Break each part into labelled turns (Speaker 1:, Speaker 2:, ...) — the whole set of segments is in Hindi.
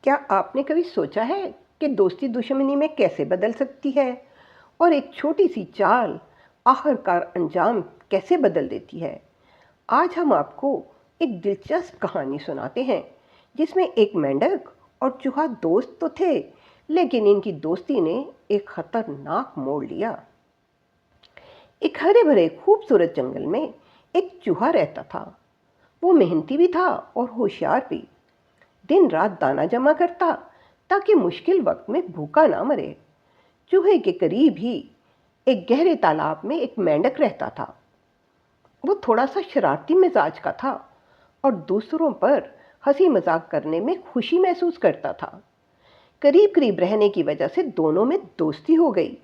Speaker 1: क्या आपने कभी सोचा है कि दोस्ती दुश्मनी में कैसे बदल सकती है और एक छोटी सी चाल आखिरकार अंजाम कैसे बदल देती है? आज हम आपको एक दिलचस्प कहानी सुनाते हैं जिसमें एक मेंढक और चूहा दोस्त तो थे, लेकिन इनकी दोस्ती ने एक खतरनाक मोड़ लिया। एक हरे भरे खूबसूरत जंगल में एक चूहा रहता था। वो मेहनती भी था और होशियार भी। दिन रात दाना जमा करता ताकि मुश्किल वक्त में भूखा ना मरे। चूहे के करीब ही एक गहरे तालाब में एक मेंढक रहता था। वो थोड़ा सा शरारती मिजाज का था और दूसरों पर हंसी मजाक करने में खुशी महसूस करता था। करीब करीब रहने की वजह से दोनों में दोस्ती हो गई।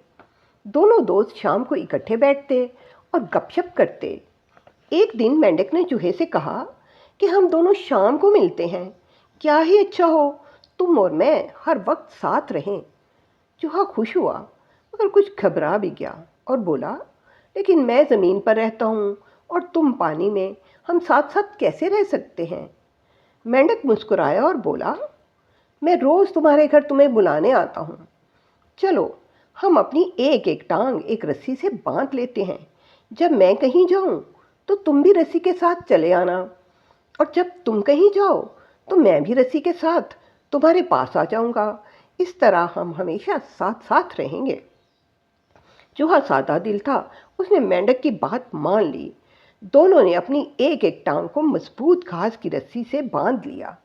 Speaker 1: दोनों दोस्त शाम को इकट्ठे बैठते और गपशप करते। एक दिन मेंढक ने चूहे से कहा कि हम दोनों शाम को मिलते हैं, क्या ही अच्छा हो तुम और मैं हर वक्त साथ रहें। चूहा खुश हुआ मगर कुछ घबरा भी गया और बोला, लेकिन मैं ज़मीन पर रहता हूँ और तुम पानी में, हम साथ साथ कैसे रह सकते हैं? मेंढक मुस्कुराया और बोला, मैं रोज़ तुम्हारे घर तुम्हें बुलाने आता हूँ। चलो हम अपनी एक एक टांग एक रस्सी से बांध लेते हैं। जब मैं कहीं जाऊँ तो तुम भी रस्सी के साथ चले आना, और जब तुम कहीं जाओ तो मैं भी रस्सी के साथ तुम्हारे पास आ जाऊंगा। इस तरह हम हमेशा साथ साथ रहेंगे। चूहा सादा दिल था, उसने मेंढक की बात मान ली। दोनों ने अपनी एक एक टांग को मजबूत घास की रस्सी से बांध लिया।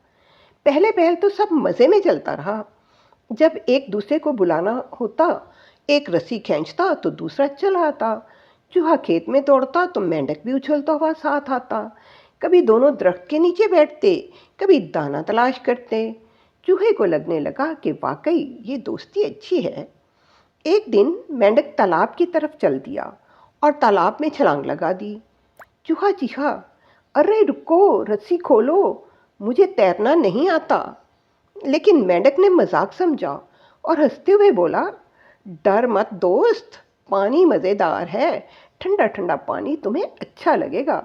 Speaker 1: पहले पहल तो सब मज़े में चलता रहा। जब एक दूसरे को बुलाना होता, एक रस्सी खींचता तो दूसरा चला आता। चूहा खेत में दौड़ता तो मेंढक भी उछलता हुआ साथ आता। कभी दोनों दरख्त के नीचे बैठते, कभी दाना तलाश करते। चूहे को लगने लगा कि वाकई ये दोस्ती अच्छी है। एक दिन मेंढक तालाब की तरफ चल दिया और तालाब में छलांग लगा दी। चूहा चीखा, अरे रुको, रस्सी खोलो, मुझे तैरना नहीं आता। लेकिन मेंढक ने मजाक समझा और हंसते हुए बोला, डर मत दोस्त, पानी मज़ेदार है, ठंडा ठंडा पानी तुम्हें अच्छा लगेगा।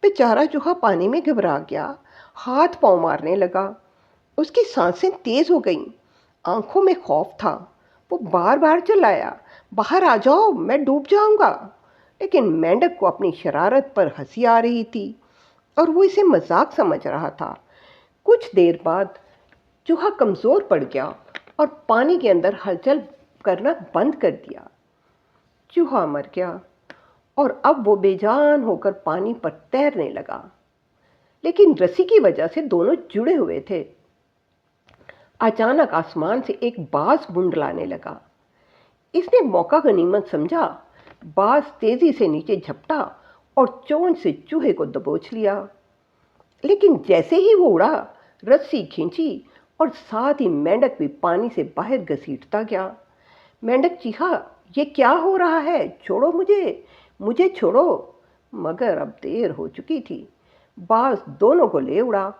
Speaker 1: बेचारा चूहा पानी में घबरा गया, हाथ पांव मारने लगा। उसकी सांसें तेज हो गईं, आंखों में खौफ था। वो बार बार चिल्लाया, बाहर आ जाओ, मैं डूब जाऊंगा। लेकिन मेंढक को अपनी शरारत पर हंसी आ रही थी और वो इसे मजाक समझ रहा था। कुछ देर बाद चूहा कमज़ोर पड़ गया और पानी के अंदर हलचल करना बंद कर दिया। चूहा मर गया और अब वो बेजान होकर पानी पर तैरने लगा। लेकिन रस्सी की वजह से दोनों जुड़े हुए थे। अचानक आसमान से एक बाज बुंडलाने लगा। इसने मौका गनीमत समझा। बाज तेजी से नीचे झपटा और चोंच से चूहे को दबोच लिया। लेकिन जैसे ही वो उड़ा, रस्सी खींची और साथ ही मेंढक भी पानी से बाहर घसीटता गया। मेंढक चीखा, ये क्या हो रहा है, छोड़ो मुझे, मुझे छोड़ो। मगर अब देर हो चुकी थी। बाज दोनों को ले उड़ा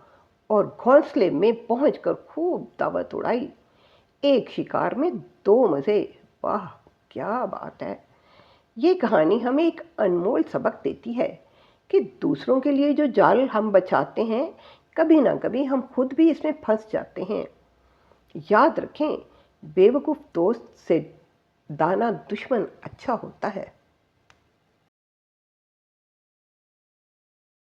Speaker 1: और घोंसले में पहुंचकर खूब दावत उड़ाई। एक शिकार में दो मज़े, वाह क्या बात है। ये कहानी हमें एक अनमोल सबक देती है कि दूसरों के लिए जो जाल हम बचाते हैं, कभी ना कभी हम खुद भी इसमें फंस जाते हैं। याद रखें, बेवकूफ़ दोस्त से दाना दुश्मन अच्छा होता है।